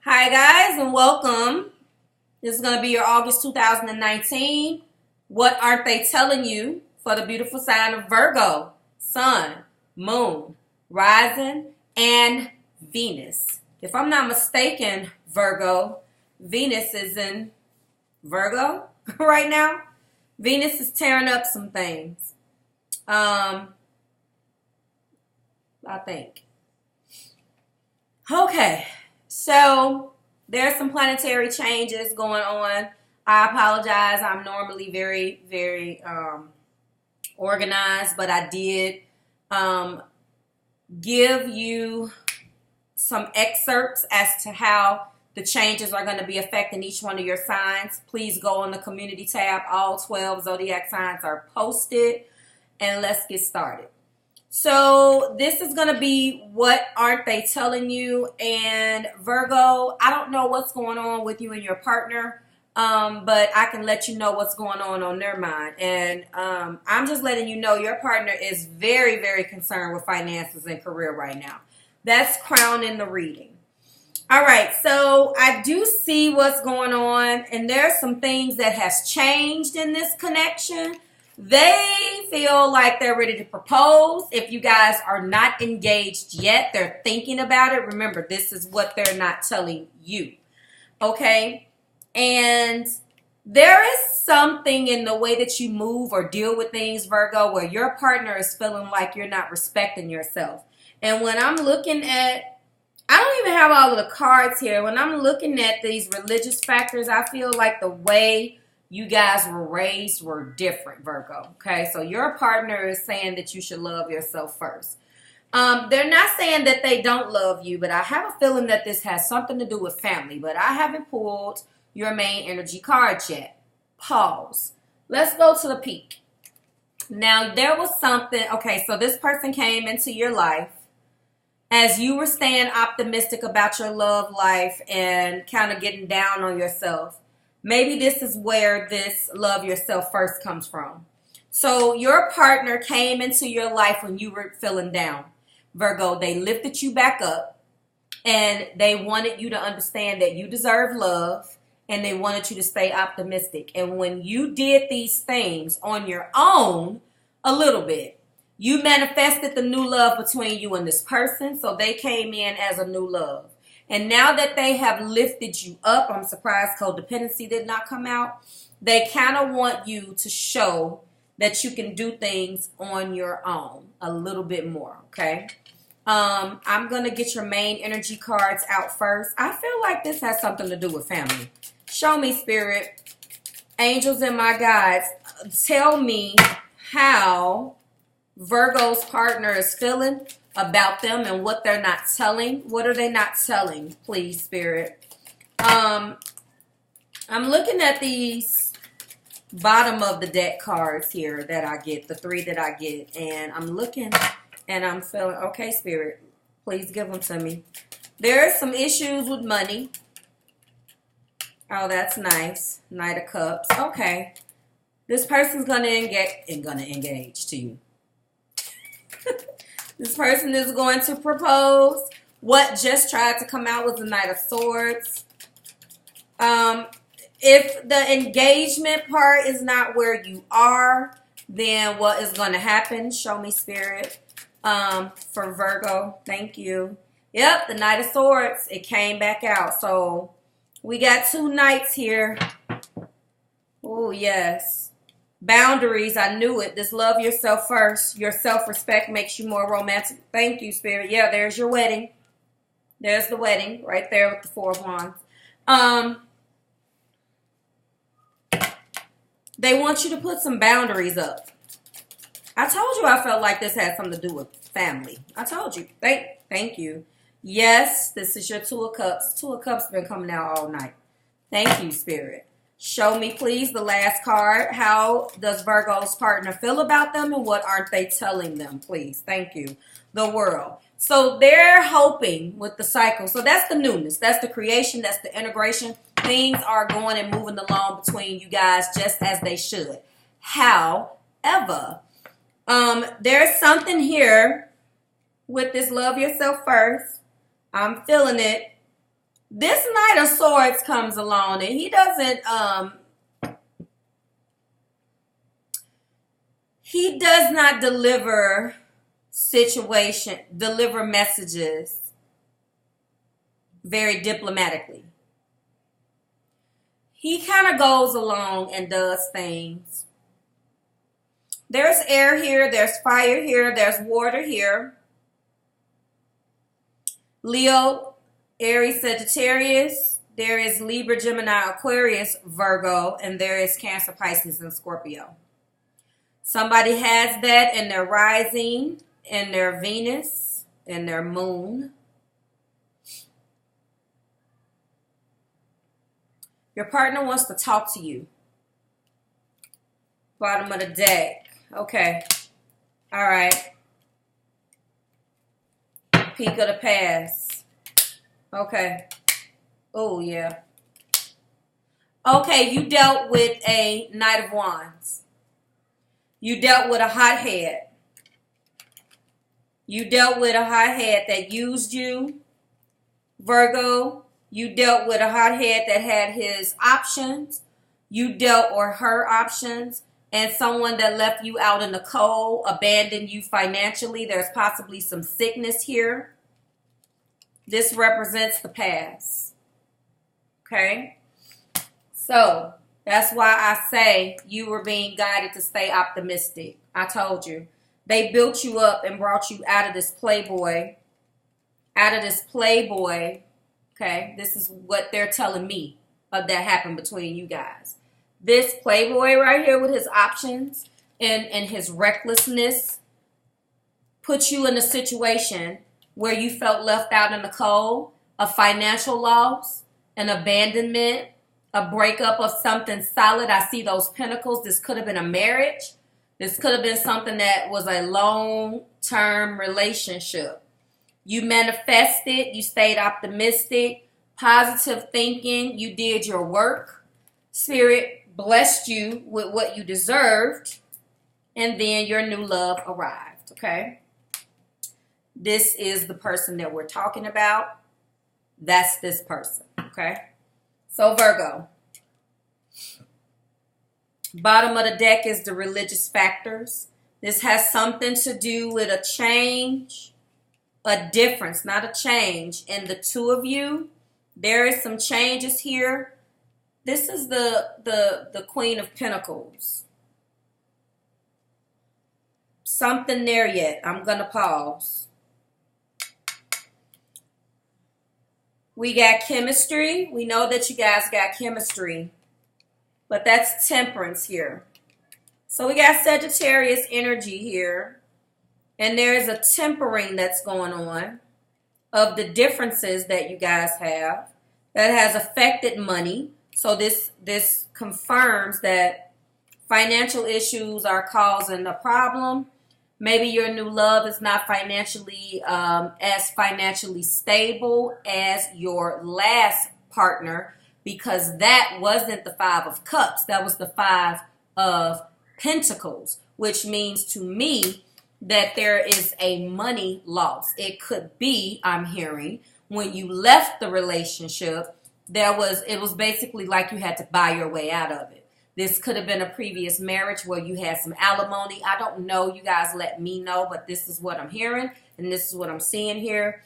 Hi guys and welcome. This is going to be your August 2019. What aren't they telling you for the beautiful sign of Virgo? Sun, Moon, Rising, and Venus. If I'm not mistaken, Virgo, Venus is in Virgo right now. Venus is tearing up some things. I think. Okay. So there's some planetary changes going on. I apologize. I'm normally very organized, but I did give you some excerpts as to how the changes are going to be affecting each one of your signs. Please go on the community tab. All 12 zodiac signs are posted, and let's get started. So this is going to be what aren't they telling you. And Virgo, I don't know what's going on with you and your partner, but I can let you know what's going on their mind. And I'm just letting you know your partner is very concerned with finances and career right now. That's crowning the reading. All right, so I do see what's going on, and there's some things that has changed in this connection. They feel like they're ready to propose. If you guys are not engaged yet, they're thinking about it. Remember, this is what they're not telling you. Okay? And there is something in the way that you move or deal with things, Virgo, where your partner is feeling like you're not respecting yourself. And when I'm looking at, I don't even have all of the cards here. When I'm looking at these religious factors, I feel like the way you guys were raised were different, Virgo. Okay, so your partner is saying that you should love yourself first. They're not saying that they don't love you, but I have a feeling that this has something to do with family. But I haven't pulled your main energy card yet. Pause. Let's go to the peak. Now, there was something. Okay, so this person came into your life as you were staying optimistic about your love life and kind of getting down on yourself. Maybe this is where this love yourself first comes from. So your partner came into your life when you were feeling down. Virgo, they lifted you back up and they wanted you to understand that you deserve love and they wanted you to stay optimistic. And when you did these things on your own a little bit, you manifested the new love between you and this person. So they came in as a new love. And now that they have lifted you up, I'm surprised codependency did not come out. They kind of want you to show that you can do things on your own a little bit more, okay? I'm going to get your main energy cards out first. I feel like this has something to do with family. Show me, Spirit, angels and my guides. Tell me how Virgo's partner is feeling about them and what they're not telling. What are they not telling, please, Spirit? I'm looking at these bottom of the deck cards here that I get, the three that I get, and I'm looking and I'm feeling, okay, Spirit, please give them to me. There are some issues with money. Oh, that's nice. Knight of Cups. Okay. This person's gonna engage to you. This person is going to propose. What just tried to come out was the Knight of Swords. If the engagement part is not where you are, then what is going to happen? Show me, Spirit, for Virgo. Thank you. Yep, the Knight of Swords. It came back out. So we got two knights here. Oh, yes. Boundaries, I knew it. This love yourself first. Your self-respect makes you more romantic. Thank you, Spirit. Yeah, there's your wedding. There's the wedding right there with the Four of Wands. They want you to put some boundaries up. I told you I felt like this had something to do with family. I told you. Thank you. Yes, this is your Two of Cups. Two of Cups been coming out all night. Thank you, Spirit. Show me, please, the last card. How does Virgo's partner feel about them and what aren't they telling them, please? Thank you. The World. So they're hoping with the cycle. So that's the newness. That's the creation. That's the integration. Things are going and moving along between you guys just as they should. However, there's something here with this love yourself first. I'm feeling it. This Knight of Swords comes along, and he doesn't, he does not deliver messages very diplomatically. He kind of goes along and does things. There's air here, there's fire here, there's water here. Leo, Aries, Sagittarius. There is Libra, Gemini, Aquarius, Virgo, and there is Cancer, Pisces, and Scorpio. Somebody has that in their rising, in their Venus, in their moon. Your partner wants to talk to you. Bottom of the deck. Okay. All right. Peak of the past. Okay. Oh, yeah. Okay, you dealt with a Knight of Wands. You dealt with a hothead. You dealt with a hothead that used you. Virgo, you dealt with a hothead that had his options. You dealt or her options. And someone that left you out in the cold, abandoned you financially. There's possibly some sickness here. This represents the past. Okay? So, that's why I say you were being guided to stay optimistic. I told you. They built you up and brought you out of this playboy. Okay? This is what they're telling me that happened between you guys. This playboy right here with his options and his recklessness put you in a situation where you felt left out in the cold, a financial loss, an abandonment, a breakup of something solid. I see those pentacles. This could have been a marriage. This could have been something that was a long-term relationship. You manifested. You stayed optimistic, positive thinking. You did your work. Spirit blessed you with what you deserved, and then your new love arrived, okay? This is the person that we're talking about. That's this person, okay? So Virgo. Bottom of the deck is the religious factors. This has something to do with a change, a difference, not a change. In the two of you, there is some changes here. This is the Queen of Pentacles. Something there yet. I'm going to pause. We got chemistry. We know that you guys got chemistry. But that's temperance here. So we got Sagittarius energy here. And there is a tempering that's going on of the differences that you guys have that has affected money. So this confirms that financial issues are causing a problem. Maybe your new love is not financially as financially stable as your last partner, because that wasn't the Five of Cups. That was the Five of Pentacles, which means to me that there is a money loss. It could be, I'm hearing, when you left the relationship, it was basically like you had to buy your way out of it. This could have been a previous marriage where you had some alimony. I don't know. You guys let me know, but this is what I'm hearing, and this is what I'm seeing here.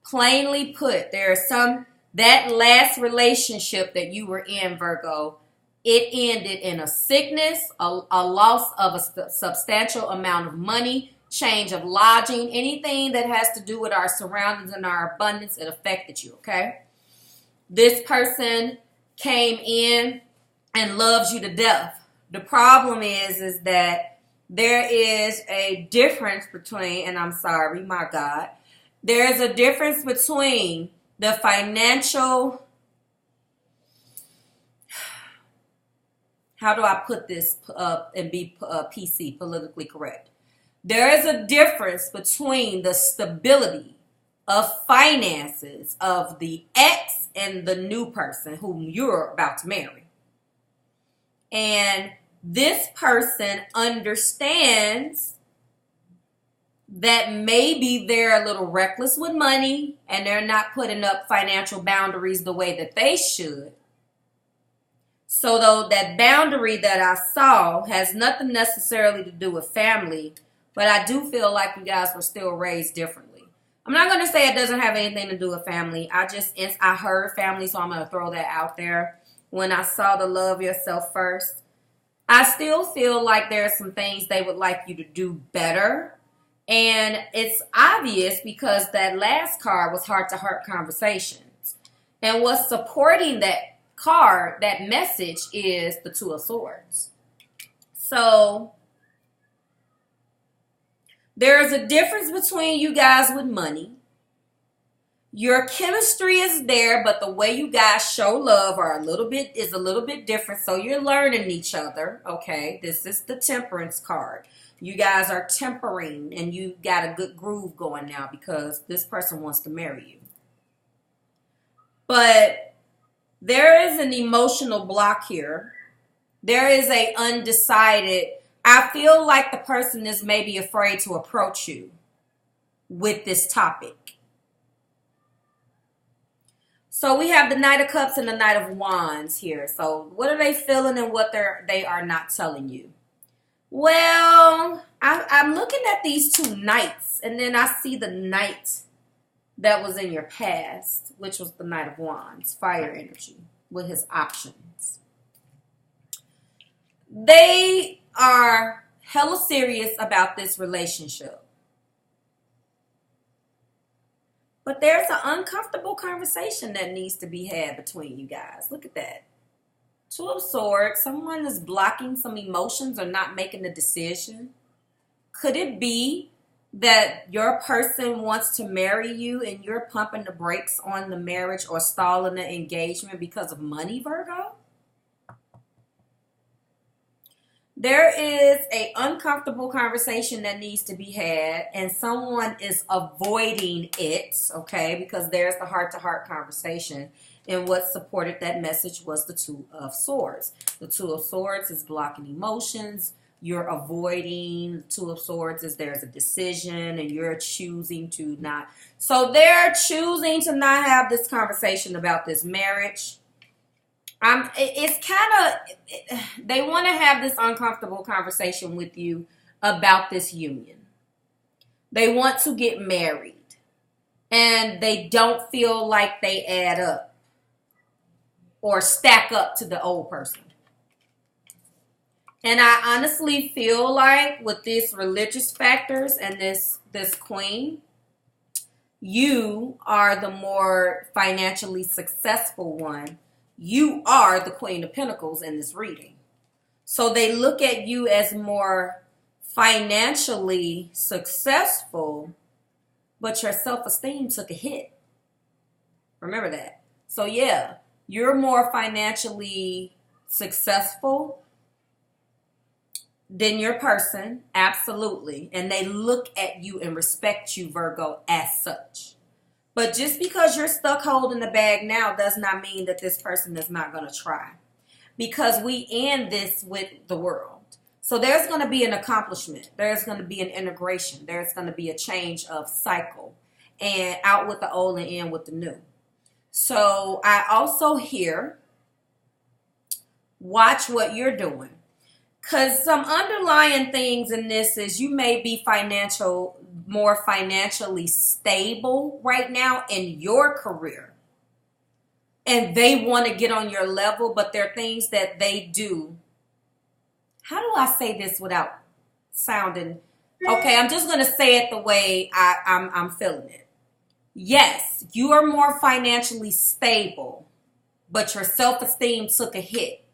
Plainly put, that last relationship that you were in, Virgo, it ended in a sickness, a loss of a substantial amount of money, change of lodging, anything that has to do with our surroundings and our abundance, it affected you, okay? This person came in and loves you to death. The problem is that there is a difference between, and I'm sorry, my God, there is a difference between the financial, how do I put this and be PC, politically correct? There is a difference between the stability of finances of the ex and the new person whom you're about to marry. And this person understands that maybe they're a little reckless with money and they're not putting up financial boundaries the way that they should. So though that boundary that I saw has nothing necessarily to do with family, but I do feel like you guys were still raised differently. I'm not going to say it doesn't have anything to do with family. I heard family, so I'm going to throw that out there. When I saw the love yourself first, I still feel like there are some things they would like you to do better. And it's obvious because that last card was heart-to-heart conversations. And what's supporting that card, that message, is the Two of Swords. So there's a difference between you guys with money. Your chemistry is there, but the way you guys show love is a little bit different. So you're learning each other. Okay, this is the Temperance card. You guys are tempering and you got a good groove going now because this person wants to marry you. But there is an emotional block here. There is a undecided. I feel like the person is maybe afraid to approach you with this topic. So we have the Knight of Cups and the Knight of Wands here. So what are they feeling and what they are not telling you? Well, I'm looking at these two knights, and then I see the knight that was in your past, which was the Knight of Wands, fire energy, with his options. They are hella serious about this relationship. But there's an uncomfortable conversation that needs to be had between you guys. Look at that. Two of Swords, someone is blocking some emotions or not making a decision. Could it be that your person wants to marry you and you're pumping the brakes on the marriage or stalling the engagement because of money, Virgo? There is an uncomfortable conversation that needs to be had and someone is avoiding it, okay, because there's the heart-to-heart conversation. And what supported that message was the Two of Swords. The Two of Swords is blocking emotions. You're avoiding. The Two of Swords is there's a decision and you're choosing to not. So they're choosing to not have this conversation about this marriage. It's kind of, they want to have this uncomfortable conversation with you about this union. They want to get married. And they don't feel like they add up or stack up to the old person. And I honestly feel like with these religious factors and this queen, you are the more financially successful one. You are the Queen of Pentacles in this reading. So they look at you as more financially successful, but your self-esteem took a hit. Remember that. So yeah, you're more financially successful than your person, absolutely. And they look at you and respect you, Virgo, as such. But just because you're stuck holding the bag now does not mean that this person is not going to try. Because we end this with the world. So there's going to be an accomplishment. There's going to be an integration. There's going to be a change of cycle. And out with the old and in with the new. So I also hear, watch what you're doing. Because some underlying things in this is you may be more financially stable right now in your career. And they want to get on your level, but there are things that they do. How do I say this without sounding... Okay, I'm just going to say it the way I'm feeling it. Yes, you are more financially stable, but your self-esteem took a hit.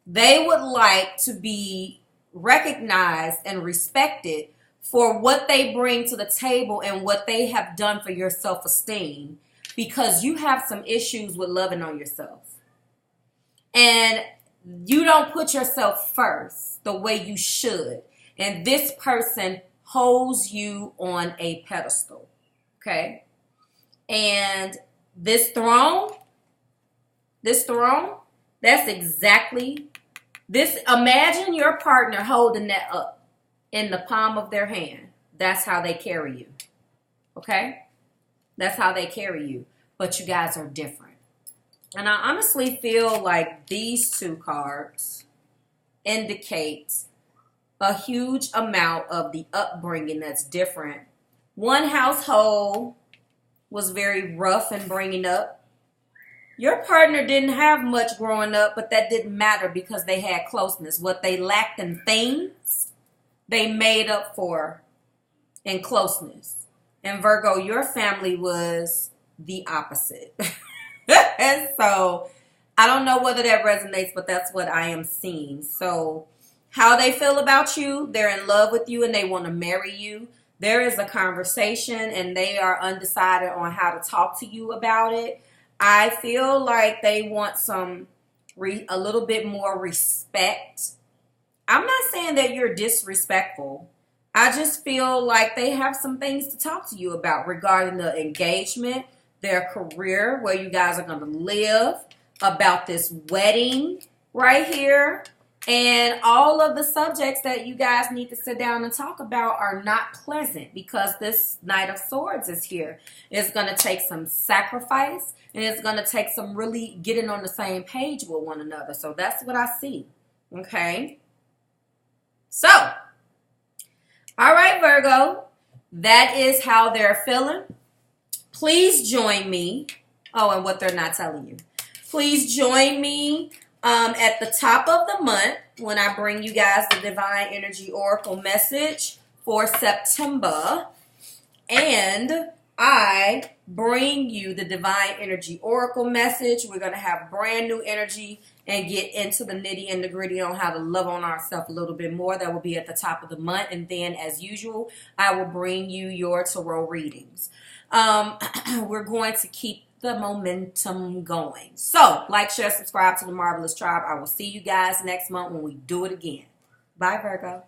They would like to be recognized and respected for what they bring to the table and what they have done for your self-esteem, because you have some issues with loving on yourself. And you don't put yourself first the way you should. And this person holds you on a pedestal. Okay? And this throne, that's exactly this. Imagine your partner holding that up in the palm of their hand. That's how they carry you. Okay? That's how they carry you. But you guys are different. And I honestly feel like these two cards indicate a huge amount of the upbringing that's different. One household was very rough in bringing up. Your partner didn't have much growing up, but that didn't matter because they had closeness. What they lacked in things, they made up for in closeness. And Virgo, your family was the opposite. And so I don't know whether that resonates, but that's what I am seeing. So how they feel about you, they're in love with you and they want to marry you. There is a conversation and they are undecided on how to talk to you about it. I feel like they want a little bit more respect. I'm not saying that you're disrespectful. I just feel like they have some things to talk to you about regarding the engagement, their career, where you guys are going to live, about this wedding right here. And all of the subjects that you guys need to sit down and talk about are not pleasant because this Knight of Swords is here. It's going to take some sacrifice and it's going to take some really getting on the same page with one another. So that's what I see. Okay. So, all right, Virgo, that is how they're feeling. Please join me. Oh, and what they're not telling you. Please join me at the top of the month when I bring you guys the Divine Energy Oracle message for September. And I bring you the Divine Energy Oracle message. We're going to have brand new energy and get into the nitty and the gritty on how to love on ourselves a little bit more. That will be at the top of the month. And then, as usual, I will bring you your tarot readings. We're going to keep the momentum going. So, like, share, subscribe to the Marvelous Tribe. I will see you guys next month when we do it again. Bye, Virgo.